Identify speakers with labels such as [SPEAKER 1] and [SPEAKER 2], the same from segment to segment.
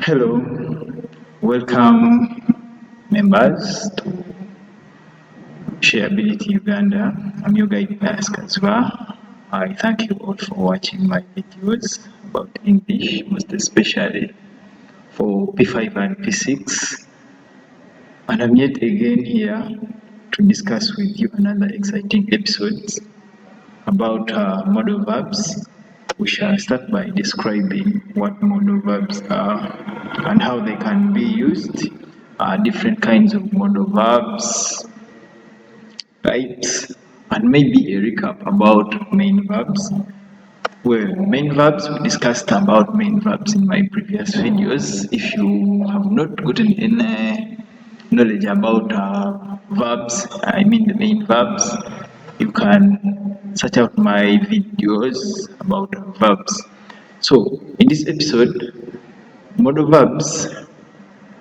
[SPEAKER 1] Hello, welcome members to Shareability Uganda. I'm your guide Pascal. I thank you all for watching my videos about English, most especially for P5 and P6. And I'm yet again here to discuss with you another exciting episode about modal verbs. We shall start by describing what modal verbs are and how they can be used, different kinds of modal verbs, types, and maybe a recap about main verbs. Well, main verbs, we discussed about main verbs in my previous videos. If you have not gotten any knowledge about verbs, I mean the main verbs, you can search out my videos about verbs. So, in this episode, modal verbs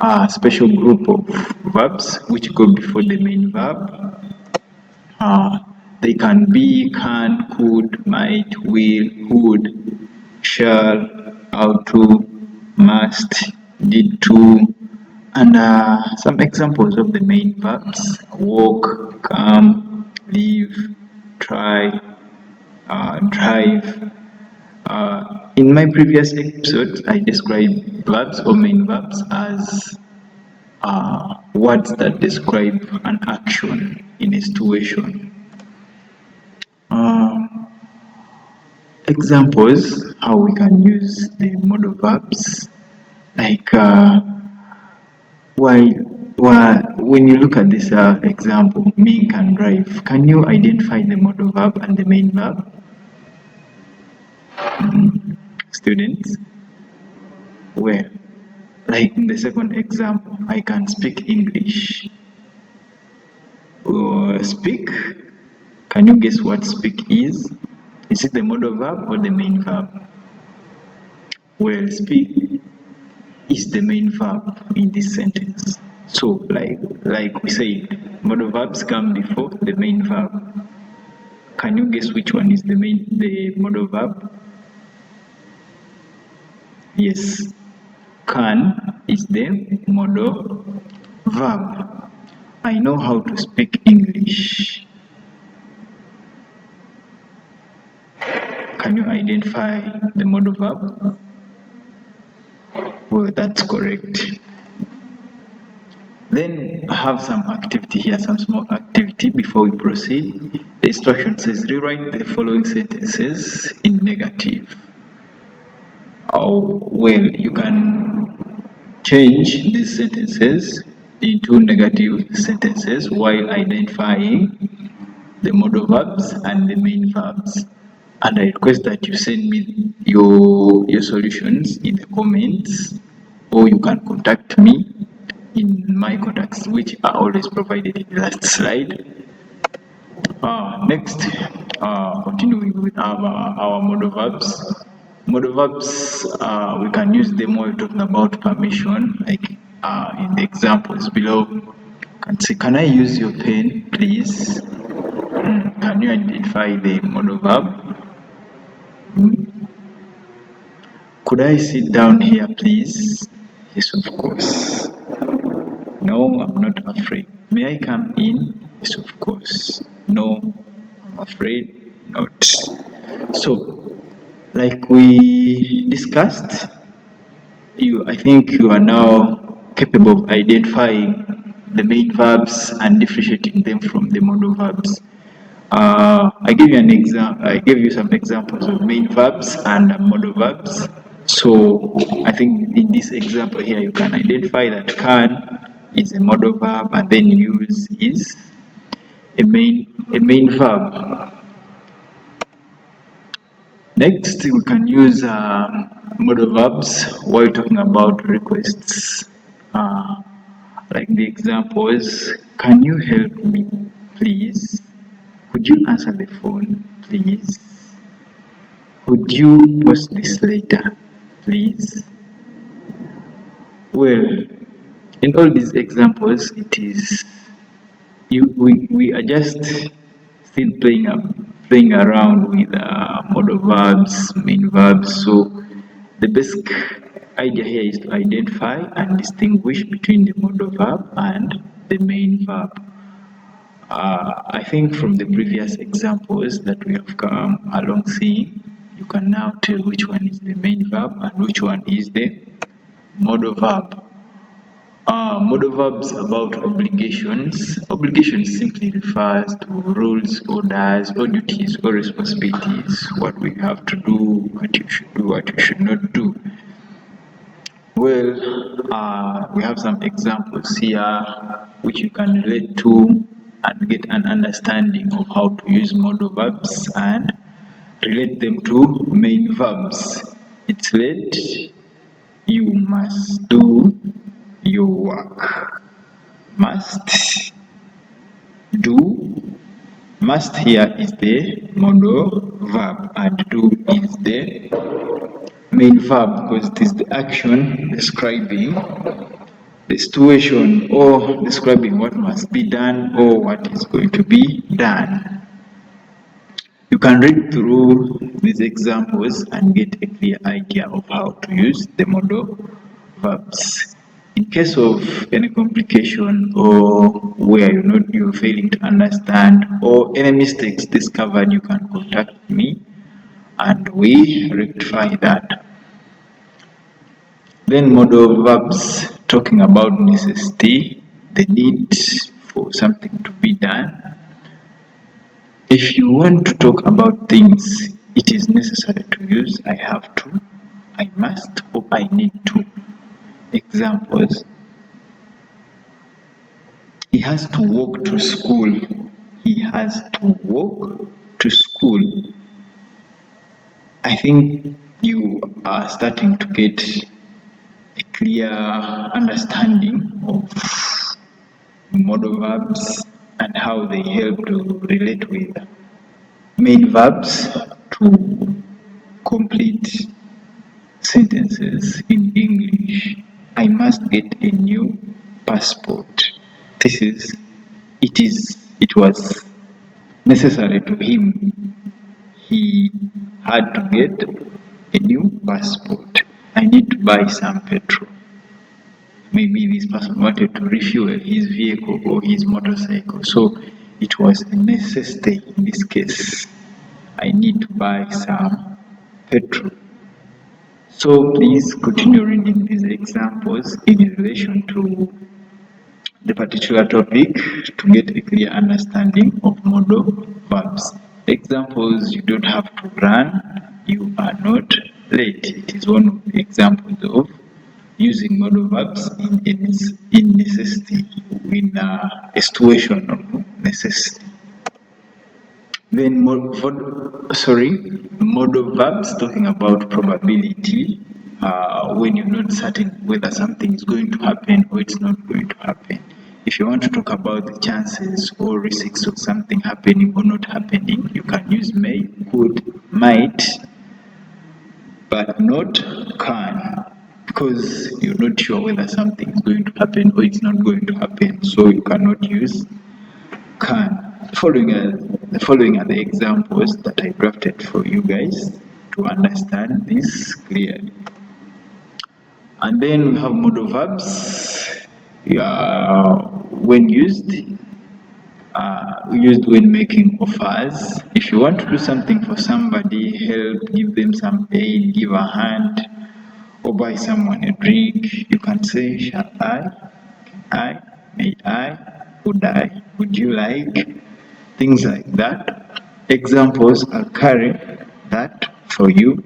[SPEAKER 1] are a special group of verbs which go before the main verb. Uh, they can be can, could, might, will, would, shall, ought to, must, did to, and some examples of the main verbs: walk, come, live, try, drive. In my previous episode, I described verbs or main verbs as words that describe an action in a situation. Examples how we can use the modal verbs, like when you look at this example, me can drive. Can you identify the modal verb and the main verb? Students? Well, like in the second example, I can speak English. Speak. Can you guess what speak is? Is it the modal verb or the main verb? Well, speak is the main verb in this sentence. So, like we said, modal verbs come before the main verb. Can you guess which one is the modal verb? Yes, can is the modal verb. I know how to speak English. Can you identify the modal verb? Well, that's correct. Then I have some activity here, some small activity before we proceed. The instruction says rewrite the following sentences in negative. Oh, well, you can change these sentences into negative sentences while identifying the modal verbs and the main verbs. And I request that you send me your solutions in the comments, or you can contact me in my contacts, which are always provided in the last slide. Next, continuing with our modal verbs. Modal verbs, we can use them while talking about permission, like in the examples below. Can say, can I use your pen, please? Can you identify the modal verb? Could I sit down here, please? Yes, of course. No, I'm not afraid. May I come in? Yes, of course. No, I'm afraid not. So, like we discussed, I think you are now capable of identifying the main verbs and differentiating them from the modal verbs. I gave you an example. I gave you some examples of main verbs and modal verbs. So I think in this example here, you can identify that can is a modal verb, and then use is a main verb. Next, we can use modal verbs while talking about requests. Like the examples, can you help me, please? Would you answer the phone, please? Would you post this later, please? Well, in all these examples, it is we are just still playing around with modal verbs, main verbs. So the basic idea here is to identify and distinguish between the modal verb and the main verb. I think from the previous examples that we have come along seeing, you can now tell which one is the main verb and which one is the modal verb. Modal verbs about obligations. Obligations simply refers to rules, orders, or duties or responsibilities, what we have to do, what you should do, what you should not do. Well, we have some examples here which you can relate to and get an understanding of how to use modal verbs and relate them to main verbs. It's late, you must do your work. Must do. Must here is the modal verb and do is the main verb because it is the action describing the situation or describing what must be done or what is going to be done. You can read through these examples and get a clear idea of how to use the modal verbs. In case of any complication or where you're failing to understand or any mistakes discovered, you can contact me and we rectify that. Then modal verbs talking about necessity, the need for something to be done. If you want to talk about things it is necessary to use I have to, I must, or I need to. Examples: he has to walk to school. He has to walk to school. I think you are starting to get a clear understanding of modal verbs and how they help to relate with main verbs to complete sentences in English. I must get a new passport. It was necessary to him. He had to get a new passport. I need to buy some petrol. Maybe this person wanted to refuel his vehicle or his motorcycle, so it was a necessity in this case. I need to buy some petrol. So please continue reading these examples in relation to the particular topic to get a clear understanding of modal verbs. Examples: you don't have to run, you are not late. It is one of the examples of using modal verbs in necessity, in a situation of necessity. Then modal verbs talking about probability, when you're not certain whether something is going to happen or it's not going to happen. If you want to talk about the chances or risks of something happening or not happening, you can use may, could, might, but not can, because you're not sure whether something is going to happen or it's not going to happen, so you cannot use can. The following are the examples that I drafted for you guys to understand this clearly. And then we have modal verbs. When used when making offers. If you want to do something for somebody, help, give them some aid, give a hand, or buy someone a drink, you can say, shall I, may I, would you like, things like that. Examples are carry that for you.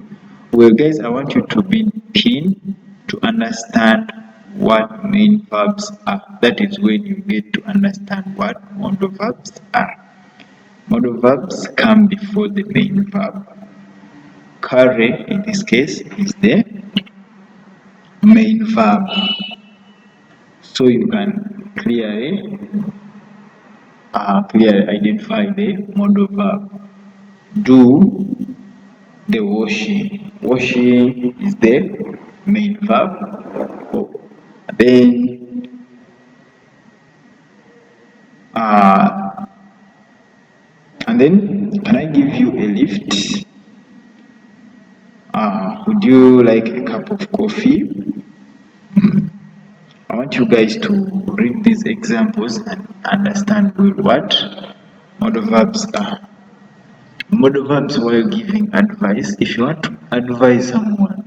[SPEAKER 1] Well guys, I want you to be keen to understand what main verbs are. That is when you get to understand what modal verbs are. Modal verbs come before the main verb. Carry in this case is the main verb. So you can clearly identify the modal verb. Do the washing. Washing is the main verb. Oh. Then and then can I give you a lift? Would you like a cup of coffee? I want you guys to read these examples and understand well what modal verbs are. Modal verbs while giving advice. If you want to advise someone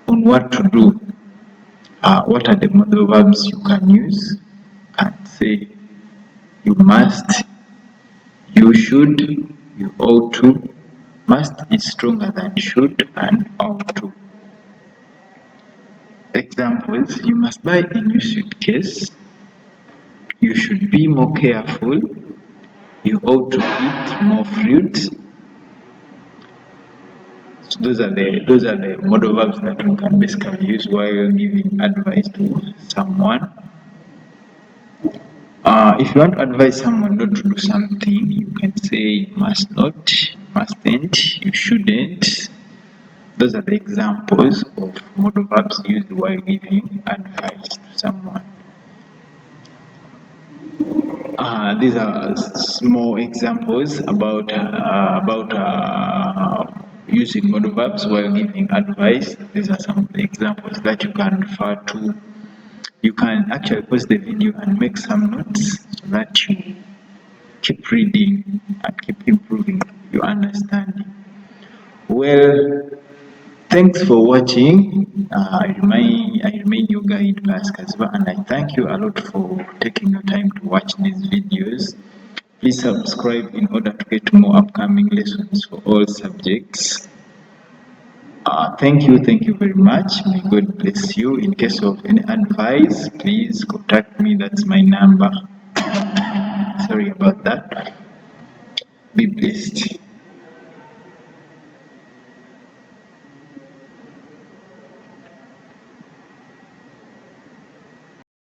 [SPEAKER 1] on what to do, what are the modal verbs you can use? And say you must, you should, you ought to. Must is stronger than should and ought to. Examples: you must buy a new suitcase. You should be more careful. You ought to eat more fruit. So those are the modal verbs that we can basically use while giving advice to someone. If you want to advise someone not to do something, you can say you must not, you mustn't, you shouldn't. Those are the examples of modal verbs used while giving advice to someone. These are small examples about using modal verbs while giving advice. These are some of the examples that you can refer to. You can actually pause the video and make some notes so that you keep reading and keep improving your understanding. Well, thanks for watching. I remain your guide, Pascal, and I thank you a lot for taking your time to watch these videos. Please subscribe in order to get more upcoming lessons for all subjects. Thank you very much. May God bless you. In case of any advice, please contact me. That's my number. Sorry about that. Be blessed.